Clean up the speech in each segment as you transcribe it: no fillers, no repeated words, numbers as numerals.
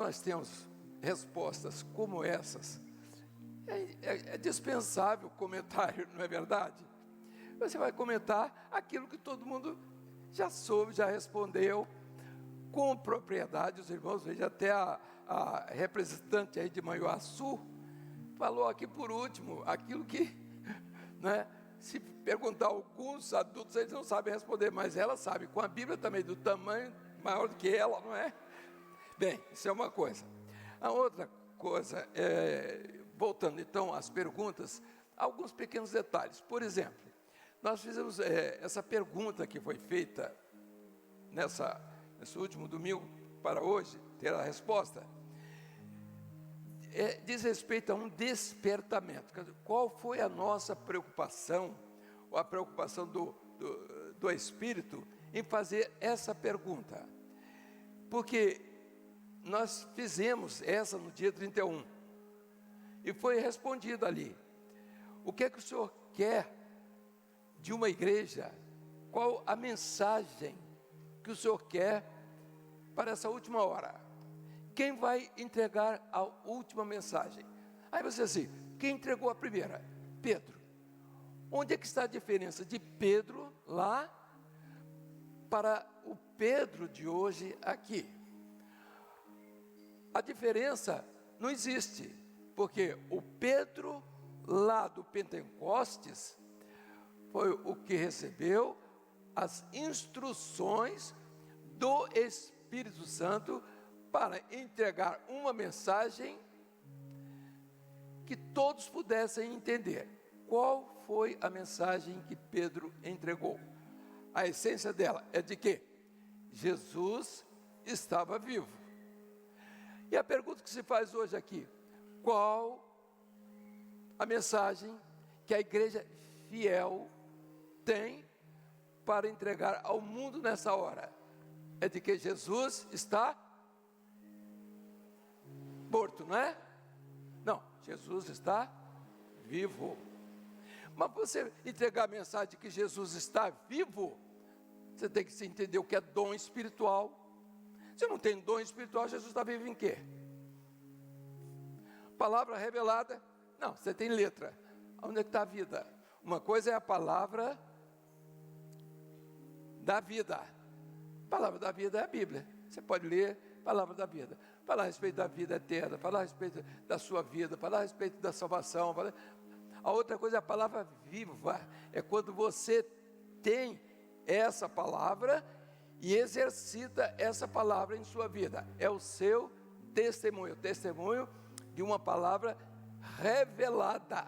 nós temos respostas como essas, é dispensável o comentário, não é verdade? Você vai comentar aquilo que todo mundo já soube, já respondeu, com propriedade. Os irmãos, veja, até a representante aí de Manhuaçu falou aqui por último, aquilo que, né, se perguntar a alguns adultos, eles não sabem responder, mas ela sabe, com a Bíblia também do tamanho maior do que ela, não é? Bem, isso é uma coisa. A outra coisa, voltando então às perguntas, alguns pequenos detalhes. Por exemplo, nós fizemos essa pergunta que foi feita nesse último domingo para hoje, ter a resposta, diz respeito a um despertamento. Quer dizer, qual foi a nossa preocupação, ou a preocupação do Espírito em fazer essa pergunta? Porque nós fizemos essa no dia 31, e foi respondido ali. O que é que o Senhor quer de uma igreja? Qual a mensagem que o Senhor quer para essa última hora? Quem vai entregar a última mensagem? Aí você diz assim, quem entregou a primeira? Pedro. Onde é que está a diferença de Pedro lá para o Pedro de hoje aqui? A diferença não existe, porque o Pedro lá do Pentecostes foi o que recebeu as instruções do Espírito Santo para entregar uma mensagem que todos pudessem entender. Qual foi a mensagem que Pedro entregou? A essência dela é de que Jesus estava vivo. E a pergunta que se faz hoje aqui, qual a mensagem que a igreja fiel tem para entregar ao mundo nessa hora? É de que Jesus está morto, não é? Não, Jesus está vivo. Mas você entregar a mensagem de que Jesus está vivo, você tem que entender o que é dom espiritual. Se não tem dom espiritual, Jesus está vivo em quê? Palavra revelada? Não, você tem letra. Onde é que está a vida? Uma coisa é a palavra da vida. A palavra da vida é a Bíblia. Você pode ler palavra da vida, falar a respeito da vida eterna, falar a respeito da sua vida, falar a respeito da salvação. A outra coisa é a palavra viva. É quando você tem essa palavra e exercita essa palavra em sua vida. É o seu testemunho, o testemunho de uma palavra revelada.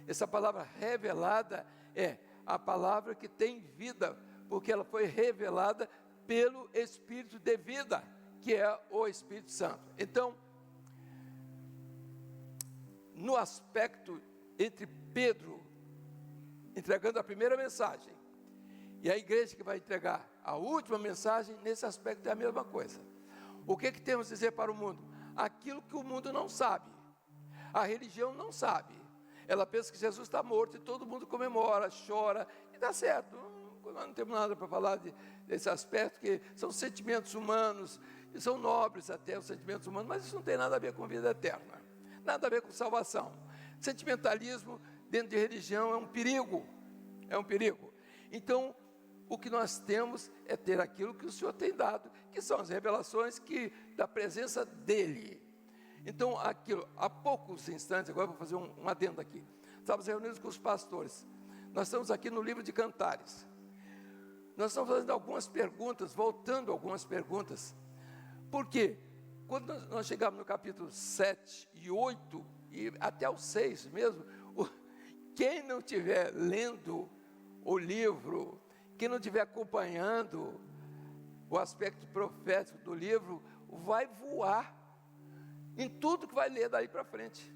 Essa palavra revelada é a palavra que tem vida, porque ela foi revelada pelo Espírito de vida, que é o Espírito Santo. Então, no aspecto entre Pedro entregando a primeira mensagem e a igreja que vai entregar a última mensagem, nesse aspecto é a mesma coisa. O que temos a dizer para o mundo? Aquilo que o mundo não sabe, a religião não sabe. Ela pensa que Jesus está morto e todo mundo comemora, chora, e dá certo. Nós não temos nada para falar desse aspecto, que são sentimentos humanos, e são nobres até os sentimentos humanos, mas isso não tem nada a ver com vida eterna, nada a ver com salvação. Sentimentalismo dentro de religião é um perigo, Então, o que nós temos é ter aquilo que o Senhor tem dado, que são as revelações da presença dEle. Então, aquilo, há poucos instantes, agora vou fazer um adendo aqui, estávamos reunidos com os pastores, nós estamos aqui no livro de Cantares, nós estamos fazendo algumas perguntas, voltando algumas perguntas, porque quando nós chegamos no capítulo 7 e 8, e até o 6 mesmo, quem não estiver lendo o livro, quem não estiver acompanhando o aspecto profético do livro, vai voar em tudo que vai ler daí para frente,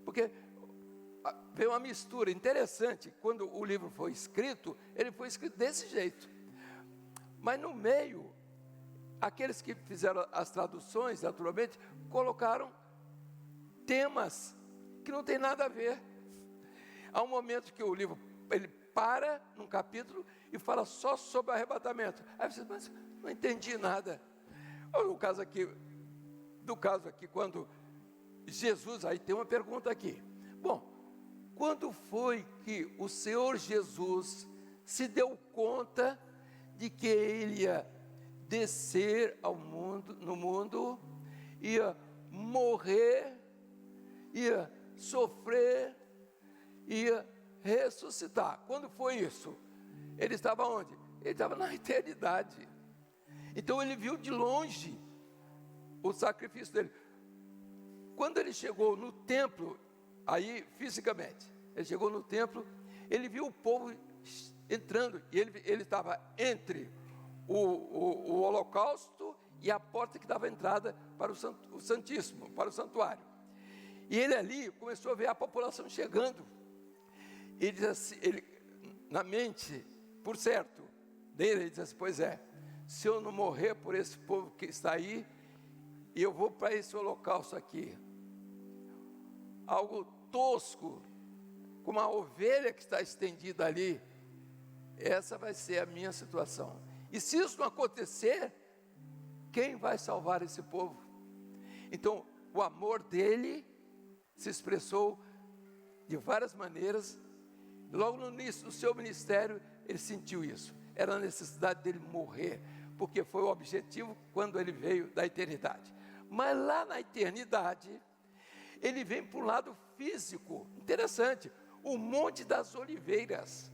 porque vem uma mistura interessante. Quando o livro foi escrito, ele foi escrito desse jeito, mas no meio, aqueles que fizeram as traduções, naturalmente, colocaram temas que não tem nada a ver. Há um momento que o livro, ele para num capítulo e fala só sobre o arrebatamento. Aí você diz, mas não entendi nada. O caso aqui no caso aqui, quando Jesus, aí tem uma pergunta aqui. Bom, quando foi que o Senhor Jesus se deu conta de que Ele ia descer ao mundo, no mundo, ia morrer, ia sofrer, ia ressuscitar? Quando foi isso? Ele estava onde? Ele estava na eternidade. Então ele viu de longe o sacrifício dele. Quando ele chegou no templo, aí fisicamente, ele chegou no templo, ele viu o povo entrando, e ele estava entre o holocausto e a porta que dava entrada para o Santíssimo, para o santuário. E ele ali começou a ver a população chegando. Ele diz assim, na mente, por certo, dele, ele diz assim: pois é, se eu não morrer por esse povo que está aí, eu vou para esse holocausto aqui, algo tosco, como uma ovelha que está estendida ali, essa vai ser a minha situação. E se isso não acontecer, quem vai salvar esse povo? Então, o amor dele se expressou de várias maneiras. Logo no início do seu ministério, ele sentiu isso. Era a necessidade dele morrer, porque foi o objetivo quando ele veio da eternidade. Mas lá na eternidade, ele vem para um lado físico, interessante, o Monte das Oliveiras,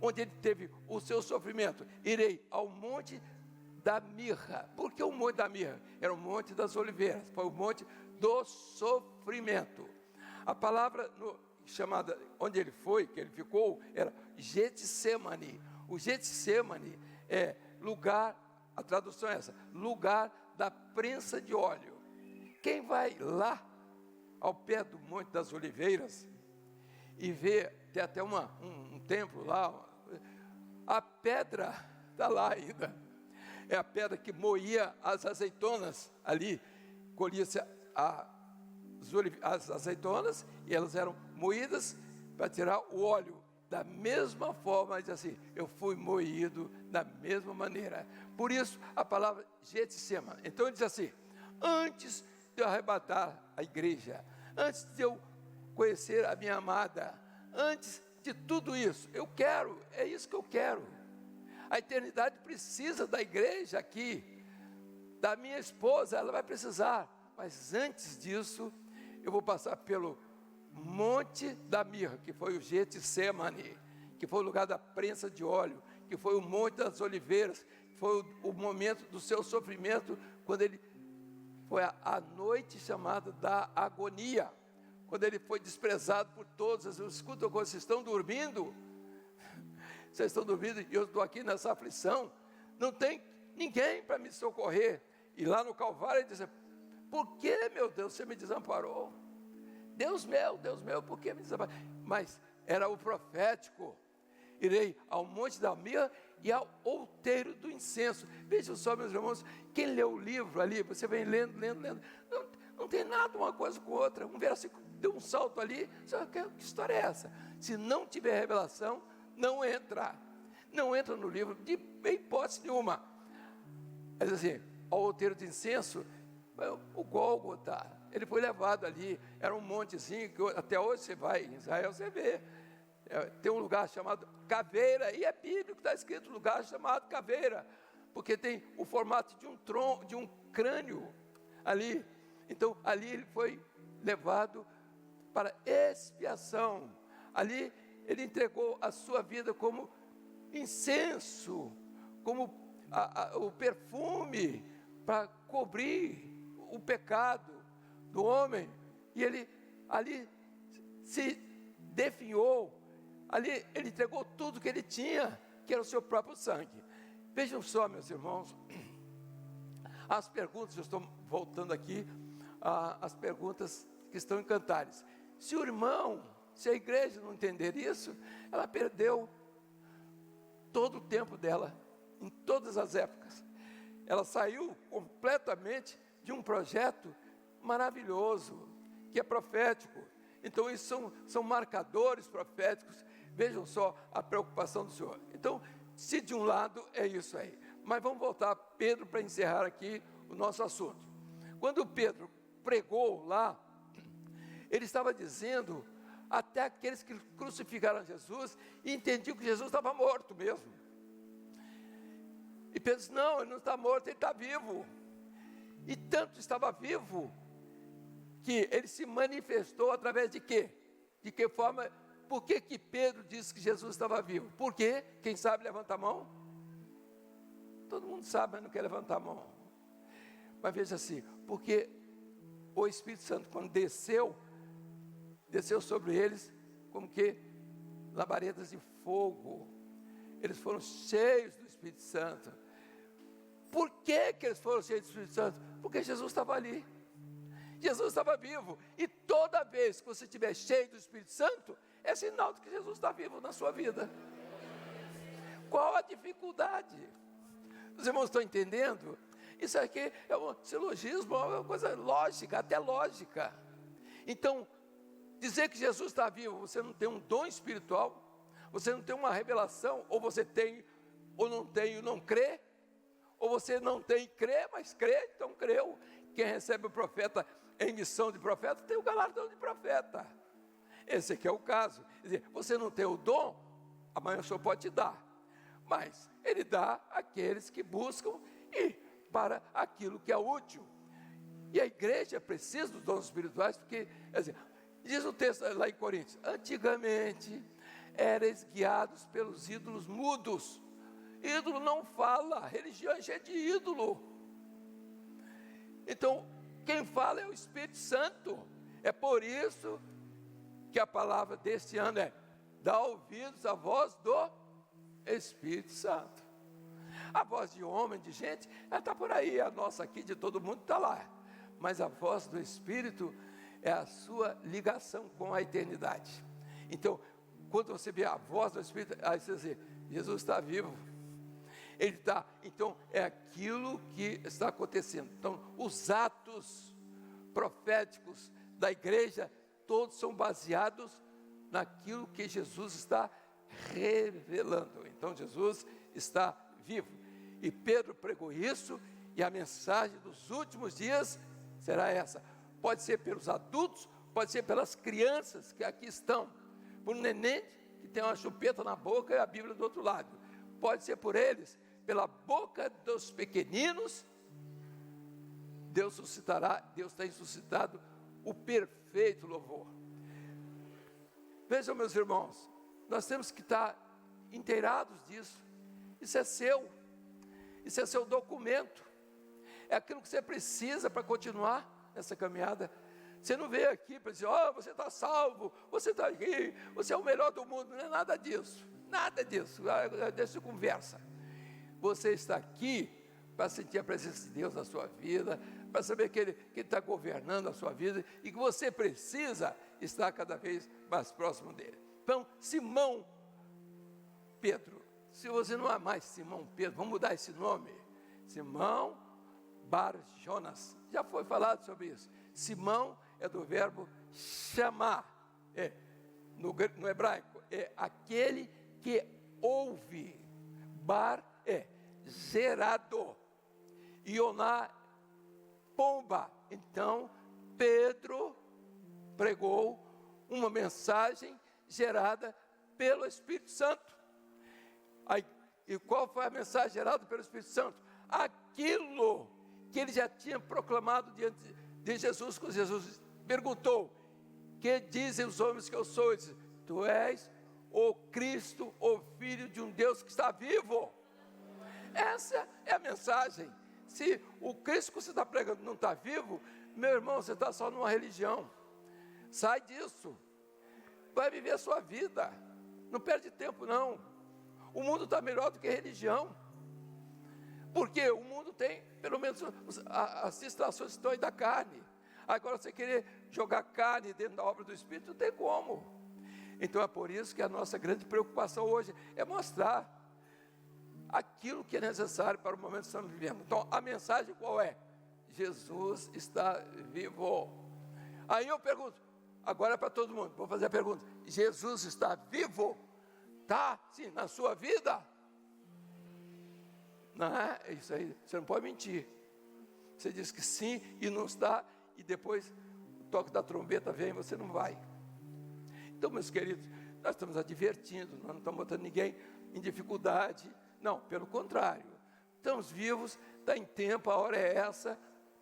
onde ele teve o seu sofrimento. Irei ao Monte da Mirra. Por que o Monte da Mirra? Era o Monte das Oliveiras, foi o Monte do Sofrimento. A palavra chamada, onde ele foi, que ele ficou, era Getsemane. O Getsemane é lugar, a tradução é essa, lugar da prensa de óleo. Quem vai lá, ao pé do Monte das Oliveiras, e vê, tem até um templo lá, a pedra está lá ainda, é a pedra que moía as azeitonas ali, colhia-se as azeitonas, e elas eram moídas para tirar o óleo. Da mesma forma, diz assim, eu fui moído da mesma maneira. Por isso, a palavra Getsemane. Então ele diz assim, antes de eu arrebatar a igreja, antes de eu conhecer a minha amada, antes de tudo isso, eu quero, é isso que eu quero. A eternidade precisa da igreja aqui, da minha esposa, ela vai precisar, mas antes disso, eu vou passar pelo Monte da Mirra, que foi o Getsemane, que foi o lugar da prensa de óleo, que foi o Monte das Oliveiras, foi o momento do seu sofrimento, quando ele foi a noite chamada da agonia, quando ele foi desprezado por todos. Escuta, quando vocês estão dormindo, e eu estou aqui nessa aflição, não tem ninguém para me socorrer. E lá no Calvário ele diz, por que, meu Deus, você me desamparou? Deus meu, por que me desamparou? Mas era o profético, irei ao Monte da Mirra e ao outeiro do incenso. Vejam só, meus irmãos, quem lê o livro ali, você vem lendo, não tem nada uma coisa com outra, um versículo deu um salto ali, que história é essa? Se não tiver revelação, não entra no livro, de hipótese nenhuma. Mas assim, ao outeiro de incenso, o Gólgota, ele foi levado ali, era um montezinho, que até hoje você vai em Israel, você vê, tem um lugar chamado Caveira, e é bíblico, está escrito lugar chamado Caveira, porque tem o formato de um tronco, de um crânio ali. Então ali ele foi levado para expiação, ali ele entregou a sua vida como incenso, como o perfume para cobrir o pecado do homem, e ele ali se definhou, ali ele entregou tudo que ele tinha, que era o seu próprio sangue. Vejam só, meus irmãos, as perguntas, eu estou voltando aqui, as perguntas que estão em Cantares. Se o irmão, se a igreja não entender isso, ela perdeu todo o tempo dela, em todas as épocas. Ela saiu completamente de um projeto maravilhoso, que é profético. Então isso são marcadores proféticos. Vejam só a preocupação do Senhor. Então, se de um lado é isso aí, mas vamos voltar a Pedro para encerrar aqui o nosso assunto. Quando Pedro pregou lá, ele estava dizendo até aqueles que crucificaram Jesus e entendiam que Jesus estava morto mesmo. E Pedro disse, não, ele não está morto, ele está vivo. E tanto estava vivo, que ele se manifestou através de quê? De que forma? Por que Pedro disse que Jesus estava vivo? Por quê? Quem sabe levanta a mão? Todo mundo sabe, mas não quer levantar a mão. Mas veja assim, porque o Espírito Santo, quando desceu sobre eles, como que labaredas de fogo. Eles foram cheios do Espírito Santo. Por que eles foram cheios do Espírito Santo? Porque Jesus estava ali. Jesus estava vivo. E toda vez que você estiver cheio do Espírito Santo, é sinal de que Jesus está vivo na sua vida. Qual a dificuldade? Os irmãos estão entendendo? Isso aqui é um silogismo, é uma coisa lógica, até lógica. Então, dizer que Jesus está vivo, você não tem um dom espiritual, você não tem uma revelação, ou você tem, ou não tem e não crê, ou você não tem e crê, mas crê, então creu. Quem recebe o profeta em missão de profeta, tem o galardão de profeta. Esse aqui é o caso. Quer dizer, você não tem o dom, amanhã o Senhor pode te dar, mas Ele dá àqueles que buscam e para aquilo que é útil. E a igreja precisa dos dons espirituais, porque, quer dizer, diz o texto lá em Coríntios, antigamente erais guiados pelos ídolos mudos. Ídolo não fala, religião é cheia de ídolo. Então, quem fala é o Espírito Santo. É por isso que a palavra deste ano é: dá ouvidos à voz do Espírito Santo. A voz de homem, de gente, ela está por aí, a nossa aqui, de todo mundo está lá. Mas a voz do Espírito é a sua ligação com a eternidade. Então, quando você vê a voz do Espírito, aí você diz, Jesus está vivo. Ele está, então é aquilo que está acontecendo. Então, os atos proféticos da igreja, todos são baseados naquilo que Jesus está revelando. Então, Jesus está vivo. E Pedro pregou isso, e a mensagem dos últimos dias será essa. Pode ser pelos adultos, pode ser pelas crianças que aqui estão, por um neném que tem uma chupeta na boca e a Bíblia do outro lado. Pode ser por eles, pela boca dos pequeninos. Deus tem suscitado o perfeito louvor. Vejam, meus irmãos, nós temos que estar inteirados disso. Isso é seu documento, é aquilo que você precisa para continuar nessa caminhada. Você não veio aqui para dizer, você está salvo, você está aqui, você é o melhor do mundo. Não é nada disso, deixa de conversa. Você está aqui para sentir a presença de Deus na sua vida, para saber que Ele está governando a sua vida, e que você precisa estar cada vez mais próximo dEle. Então, Simão Pedro, se você não é mais Simão Pedro, vamos mudar esse nome, Simão Bar Jonas, já foi falado sobre isso. Simão é do verbo chamar, no hebraico, é aquele que ouve. Bar é gerado, Ioná, pomba. Então, Pedro pregou uma mensagem gerada pelo Espírito Santo. E qual foi a mensagem gerada pelo Espírito Santo? Aquilo que ele já tinha proclamado diante de Jesus, quando Jesus perguntou, que dizem os homens que eu sou? Ele disse, tu és o Cristo, o Filho de um Deus que está vivo. Essa é a mensagem. Se o Cristo que você está pregando não está vivo, meu irmão, você está só numa religião. Sai disso, vai viver a sua vida, não perde tempo não. O mundo está melhor do que a religião, porque o mundo tem, pelo menos, as distrações estão aí da carne. Agora, você querer jogar carne dentro da obra do Espírito, não tem como. Então, é por isso que a nossa grande preocupação hoje é mostrar aquilo que é necessário para o momento que estamos vivendo. Então, a mensagem qual é? Jesus está vivo. Aí eu pergunto, agora é para todo mundo, vou fazer a pergunta, Jesus está vivo? Tá, sim, na sua vida? Não é isso aí, você não pode mentir. Você diz que sim e não está, e depois o toque da trombeta vem e você não vai. Então, meus queridos, nós estamos advertindo, nós não estamos botando ninguém em dificuldade, não, pelo contrário, estamos vivos, está em tempo, a hora é essa,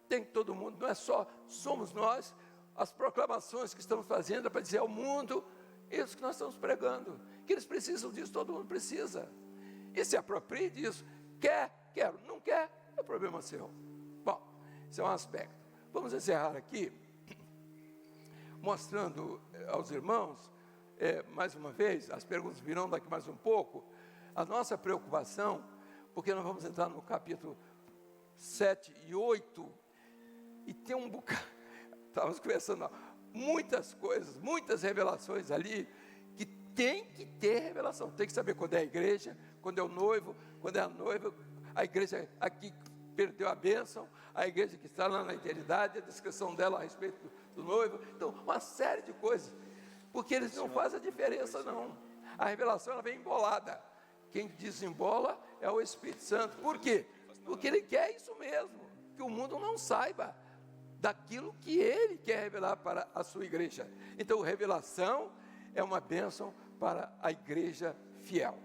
tem todo mundo, não é só somos nós, as proclamações que estamos fazendo é para dizer ao mundo isso que nós estamos pregando, que eles precisam disso, todo mundo precisa, e se aproprie disso, quero, não quer, é problema seu. Bom, esse é um aspecto. Vamos encerrar aqui, mostrando aos irmãos, mais uma vez, as perguntas virão daqui mais um pouco, a nossa preocupação, porque nós vamos entrar no capítulo 7 e 8, e tem um bocado, estávamos conversando, muitas coisas, muitas revelações ali, que tem que ter revelação, tem que saber quando é a igreja, quando é o noivo, quando é a noiva, a igreja aqui perdeu a bênção, a igreja que está lá na eternidade, a descrição dela a respeito do noivo, então uma série de coisas, porque eles não fazem a diferença não, a revelação ela vem embolada, quem desembola é o Espírito Santo, por quê? Porque ele quer isso mesmo, que o mundo não saiba daquilo que ele quer revelar para a sua igreja, então revelação é uma bênção para a igreja fiel.